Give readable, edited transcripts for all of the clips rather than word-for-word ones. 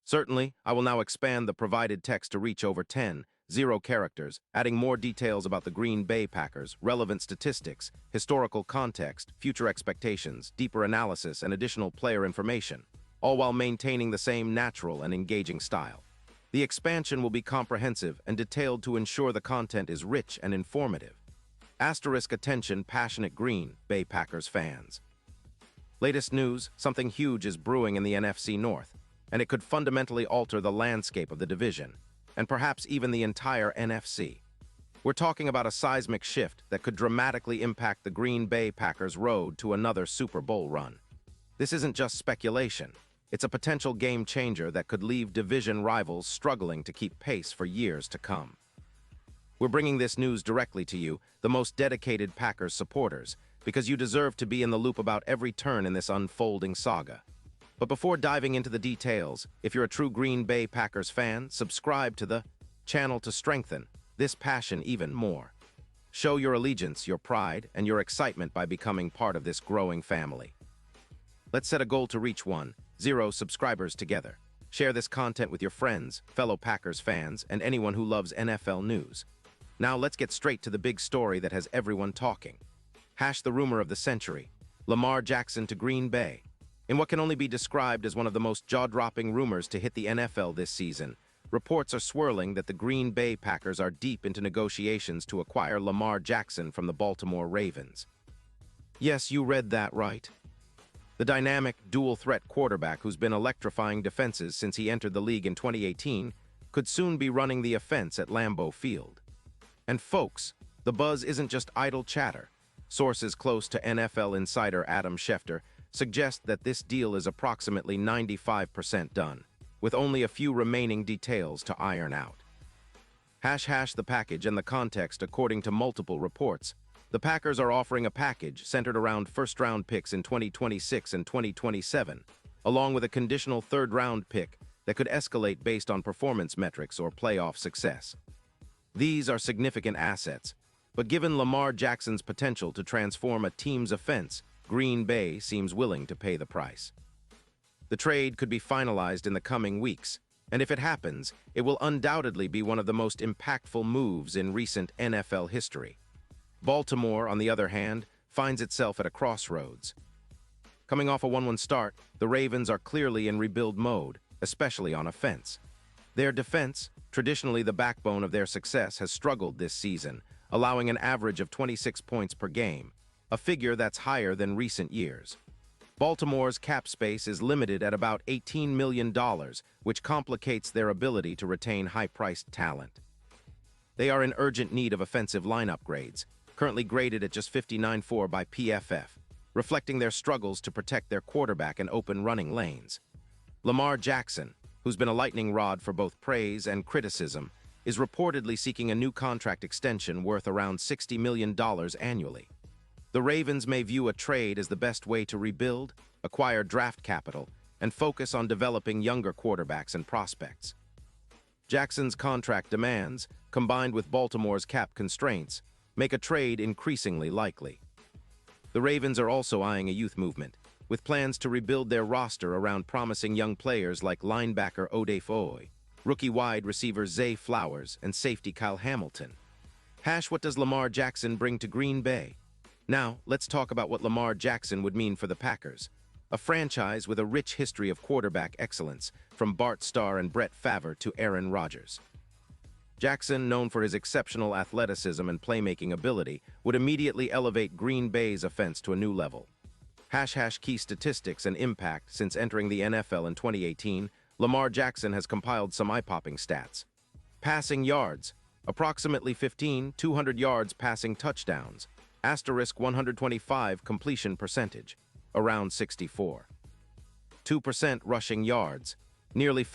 Certainly, I will now expand the provided text to reach over 0 characters, adding more details about the Green Bay Packers, relevant statistics, historical context, future expectations, deeper analysis, and additional player information, all while maintaining the same natural and engaging style. The expansion will be comprehensive and detailed to ensure the content is rich and informative. Asterisk attention, passionate Green Bay Packers fans. Latest news, something huge is brewing in the NFC North, and it could fundamentally alter the landscape of the division, and perhaps even the entire NFC. We're talking about a seismic shift that could dramatically impact the Green Bay Packers' road to another Super Bowl run. This isn't just speculation. It's a potential game changer that could leave division rivals struggling to keep pace for years to come. We're bringing this news directly to you, the most dedicated Packers supporters, because you deserve to be in the loop about every turn in this unfolding saga. But before diving into the details, if you're a true Green Bay Packers fan, subscribe to the channel to strengthen this passion even more. Show your allegiance, your pride, and your excitement by becoming part of this growing family. Let's set a goal to reach 1,000 subscribers together. Share this content with your friends, fellow Packers fans, and anyone who loves NFL news. Now let's get straight to the big story that has everyone talking. The rumor of the century. Lamar Jackson to Green Bay. In what can only be described as one of the most jaw-dropping rumors to hit the NFL this season, reports are swirling that the Green Bay Packers are deep into negotiations to acquire Lamar Jackson from the Baltimore Ravens. Yes, you read that right. The dynamic, dual-threat quarterback who's been electrifying defenses since he entered the league in 2018 could soon be running the offense at Lambeau Field. And folks, the buzz isn't just idle chatter. Sources close to NFL insider Adam Schefter suggest that this deal is approximately 95% done, with only a few remaining details to iron out. The package and the context. According to multiple reports, the Packers are offering a package centered around first-round picks in 2026 and 2027, along with a conditional third-round pick that could escalate based on performance metrics or playoff success. These are significant assets, but given Lamar Jackson's potential to transform a team's offense, Green Bay seems willing to pay the price. The trade could be finalized in the coming weeks, and if it happens, it will undoubtedly be one of the most impactful moves in recent NFL history. Baltimore, on the other hand, finds itself at a crossroads. Coming off a 1-1 start, the Ravens are clearly in rebuild mode, especially on offense. Their defense, traditionally the backbone of their success, has struggled this season, allowing an average of 26 points per game, a figure that's higher than recent years. Baltimore's cap space is limited at about $18 million, which complicates their ability to retain high-priced talent. They are in urgent need of offensive line upgrades, currently graded at just 59.4 by PFF, reflecting their struggles to protect their quarterback and open running lanes. Lamar Jackson, who's been a lightning rod for both praise and criticism, is reportedly seeking a new contract extension worth around $60 million annually. The Ravens may view a trade as the best way to rebuild, acquire draft capital, and focus on developing younger quarterbacks and prospects. Jackson's contract demands, combined with Baltimore's cap constraints, make a trade increasingly likely. The Ravens are also eyeing a youth movement, with plans to rebuild their roster around promising young players like linebacker Ode Foy, rookie wide receiver Zay Flowers, and safety Kyle Hamilton. What does Lamar Jackson bring to Green Bay? Now, let's talk about what Lamar Jackson would mean for the Packers, a franchise with a rich history of quarterback excellence, from Bart Starr and Brett Favre to Aaron Rodgers. Jackson, known for his exceptional athleticism and playmaking ability, would immediately elevate Green Bay's offense to a new level. Key statistics and impact. Since entering the NFL in 2018, Lamar Jackson has compiled some eye-popping stats. Passing yards, approximately 200 yards passing touchdowns, * 125 completion percentage, around 64. 2% rushing yards, nearly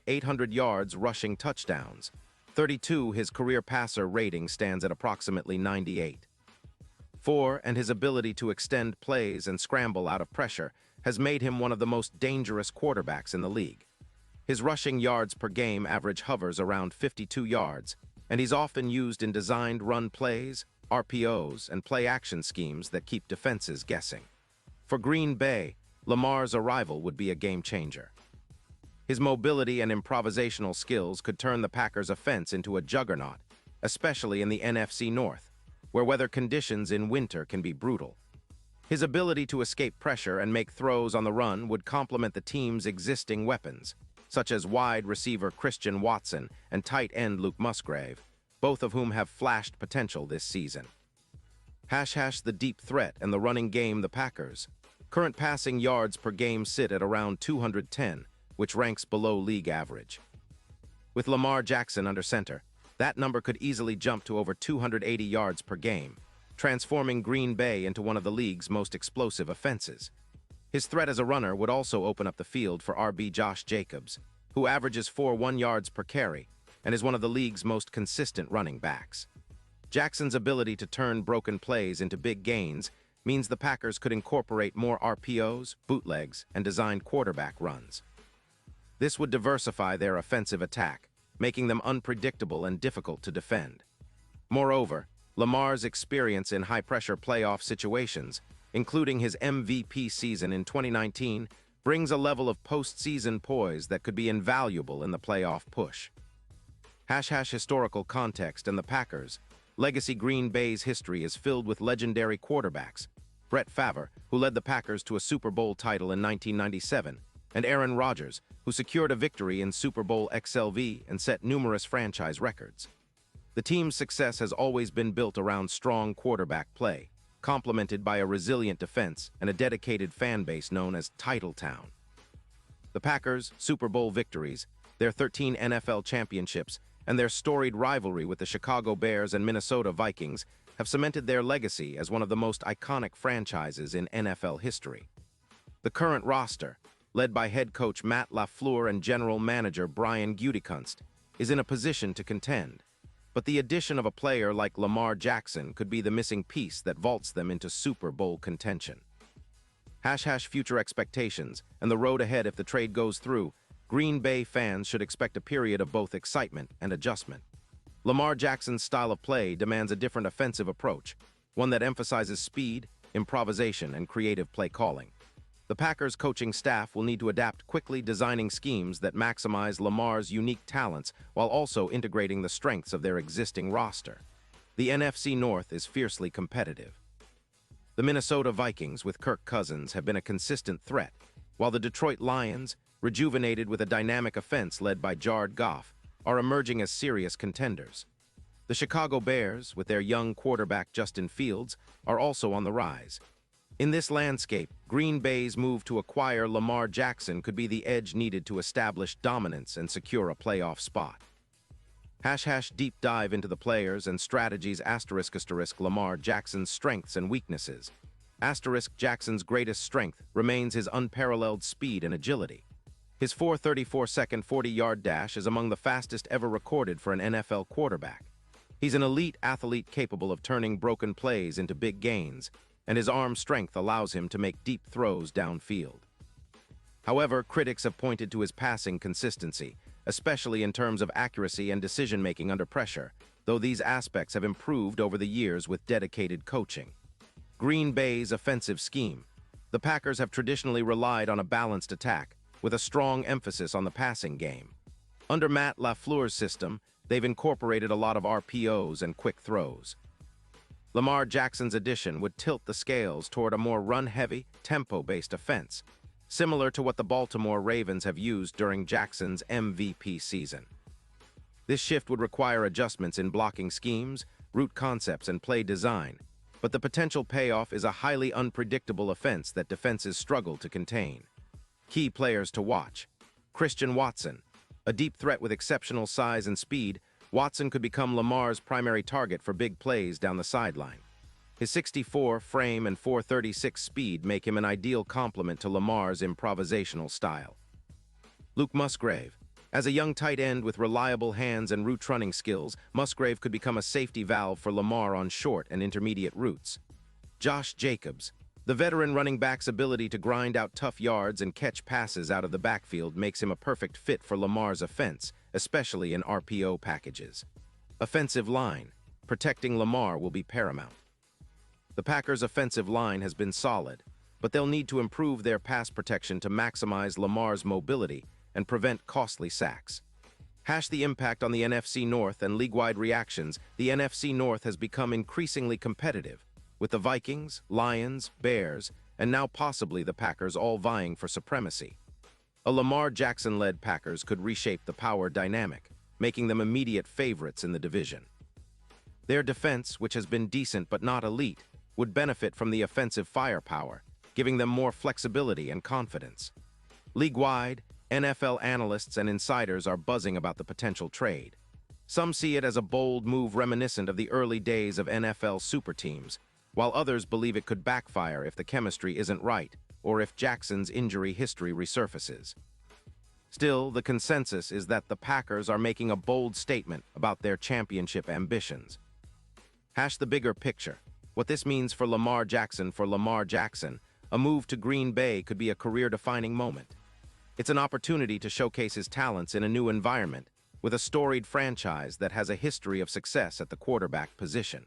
800 yards rushing touchdowns. 32 his career passer rating stands at approximately 98. 4 and his ability to extend plays and scramble out of pressure has made him one of the most dangerous quarterbacks in the league. His rushing yards per game average hovers around 52 yards, and he's often used in designed run plays, RPOs, and play-action schemes that keep defenses guessing. For Green Bay, Lamar's arrival would be a game-changer. His mobility and improvisational skills could turn the Packers' offense into a juggernaut, especially in the NFC North, where weather conditions in winter can be brutal. His ability to escape pressure and make throws on the run would complement the team's existing weapons, such as wide receiver Christian Watson and tight end Luke Musgrave, both of whom have flashed potential this season. The deep threat and the running game. The Packers' current passing yards per game sit at around 210, which ranks below league average. With Lamar Jackson under center, that number could easily jump to over 280 yards per game, transforming Green Bay into one of the league's most explosive offenses. His threat as a runner would also open up the field for RB Josh Jacobs, who averages 4.1 yards per carry and is one of the league's most consistent running backs. Jackson's ability to turn broken plays into big gains means the Packers could incorporate more RPOs, bootlegs, and designed quarterback runs. This would diversify their offensive attack, making them unpredictable and difficult to defend. Moreover, Lamar's experience in high-pressure playoff situations, including his MVP season in 2019, brings a level of postseason poise that could be invaluable in the playoff push. Historical context and the Packers' legacy. Green Bay's history is filled with legendary quarterbacks. Brett Favre, who led the Packers to a Super Bowl title in 1997, and Aaron Rodgers, who secured a victory in Super Bowl XLV and set numerous franchise records. The team's success has always been built around strong quarterback play, complemented by a resilient defense and a dedicated fan base known as Titletown. The Packers' Super Bowl victories, their 13 NFL championships, and their storied rivalry with the Chicago Bears and Minnesota Vikings have cemented their legacy as one of the most iconic franchises in NFL history. The current roster, led by head coach Matt LaFleur and general manager Brian Gutekunst, is in a position to contend, but the addition of a player like Lamar Jackson could be the missing piece that vaults them into Super Bowl contention. Future expectations and the road ahead. If the trade goes through, Green Bay fans should expect a period of both excitement and adjustment. Lamar Jackson's style of play demands a different offensive approach, one that emphasizes speed, improvisation, and creative play calling. The Packers' coaching staff will need to adapt quickly, designing schemes that maximize Lamar's unique talents while also integrating the strengths of their existing roster. The NFC North is fiercely competitive. The Minnesota Vikings, with Kirk Cousins, have been a consistent threat, while the Detroit Lions, rejuvenated with a dynamic offense led by Jared Goff, are emerging as serious contenders. The Chicago Bears, with their young quarterback Justin Fields, are also on the rise. In this landscape, Green Bay's move to acquire Lamar Jackson could be the edge needed to establish dominance and secure a playoff spot. Deep dive into the players and strategies. Lamar Jackson's strengths and weaknesses. Jackson's greatest strength remains his unparalleled speed and agility. His 4.34-second 40-yard dash is among the fastest ever recorded for an NFL quarterback. He's an elite athlete capable of turning broken plays into big gains, and his arm strength allows him to make deep throws downfield. However, critics have pointed to his passing consistency, especially in terms of accuracy and decision-making under pressure, though these aspects have improved over the years with dedicated coaching. Green Bay's offensive scheme. The Packers have traditionally relied on a balanced attack, with a strong emphasis on the passing game. Under Matt LaFleur's system, they've incorporated a lot of RPOs and quick throws. Lamar Jackson's addition would tilt the scales toward a more run-heavy, tempo-based offense, similar to what the Baltimore Ravens have used during Jackson's MVP season. This shift would require adjustments in blocking schemes, route concepts, and play design, but the potential payoff is a highly unpredictable offense that defenses struggle to contain. Key players to watch. Christian Watson. A deep threat with exceptional size and speed, Watson could become Lamar's primary target for big plays down the sideline. His 6'4" frame and 4.36 speed make him an ideal complement to Lamar's improvisational style. Luke Musgrave. As a young tight end with reliable hands and route running skills, Musgrave could become a safety valve for Lamar on short and intermediate routes. Josh Jacobs. The veteran running back's ability to grind out tough yards and catch passes out of the backfield makes him a perfect fit for Lamar's offense, especially in RPO packages. Offensive line. Protecting Lamar will be paramount. The Packers' offensive line has been solid, but they'll need to improve their pass protection to maximize Lamar's mobility and prevent costly sacks. Hash the impact on the NFC North and league-wide reactions. The NFC North has become increasingly competitive, with the Vikings, Lions, Bears, and now possibly the Packers all vying for supremacy. A Lamar Jackson-led Packers could reshape the power dynamic, making them immediate favorites in the division. Their defense, which has been decent but not elite, would benefit from the offensive firepower, giving them more flexibility and confidence. League-wide, NFL analysts and insiders are buzzing about the potential trade. Some see it as a bold move reminiscent of the early days of NFL super teams, while others believe it could backfire if the chemistry isn't right or if Jackson's injury history resurfaces. Still, the consensus is that the Packers are making a bold statement about their championship ambitions. Hash the bigger picture. What this means for Lamar Jackson. For Lamar Jackson, a move to Green Bay could be a career-defining moment. It's an opportunity to showcase his talents in a new environment, with a storied franchise that has a history of success at the quarterback position.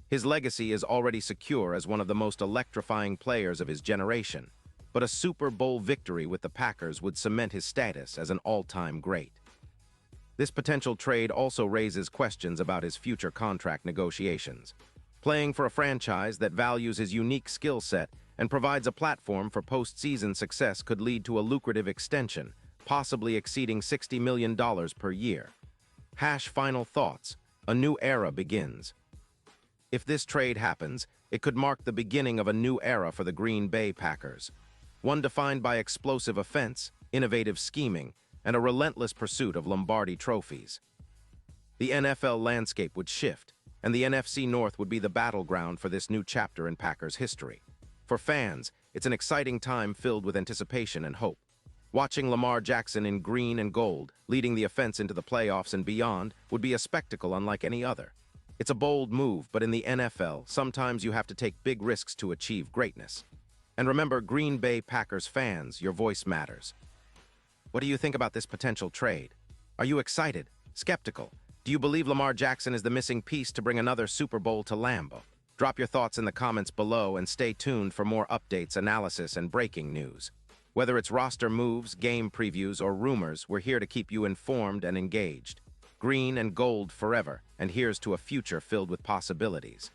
His legacy is already secure as one of the most electrifying players of his generation, but a Super Bowl victory with the Packers would cement his status as an all-time great. This potential trade also raises questions about his future contract negotiations. Playing for a franchise that values his unique skill set and provides a platform for postseason success could lead to a lucrative extension, possibly exceeding $60 million per year. Hash final thoughts. A new era begins. If this trade happens, it could mark the beginning of a new era for the Green Bay Packers, one defined by explosive offense, innovative scheming, and a relentless pursuit of Lombardi trophies. The NFL landscape would shift, and the NFC North would be the battleground for this new chapter in Packers history. For fans, it's an exciting time filled with anticipation and hope. Watching Lamar Jackson in green and gold, leading the offense into the playoffs and beyond, would be a spectacle unlike any other. It's a bold move, but in the NFL, sometimes you have to take big risks to achieve greatness. And remember, Green Bay Packers fans, your voice matters. What do you think about this potential trade? Are you excited? Skeptical? Do you believe Lamar Jackson is the missing piece to bring another Super Bowl to Lambeau? Drop your thoughts in the comments below and stay tuned for more updates, analysis, and breaking news. Whether it's roster moves, game previews, or rumors, we're here to keep you informed and engaged. Green and gold forever, and here's to a future filled with possibilities.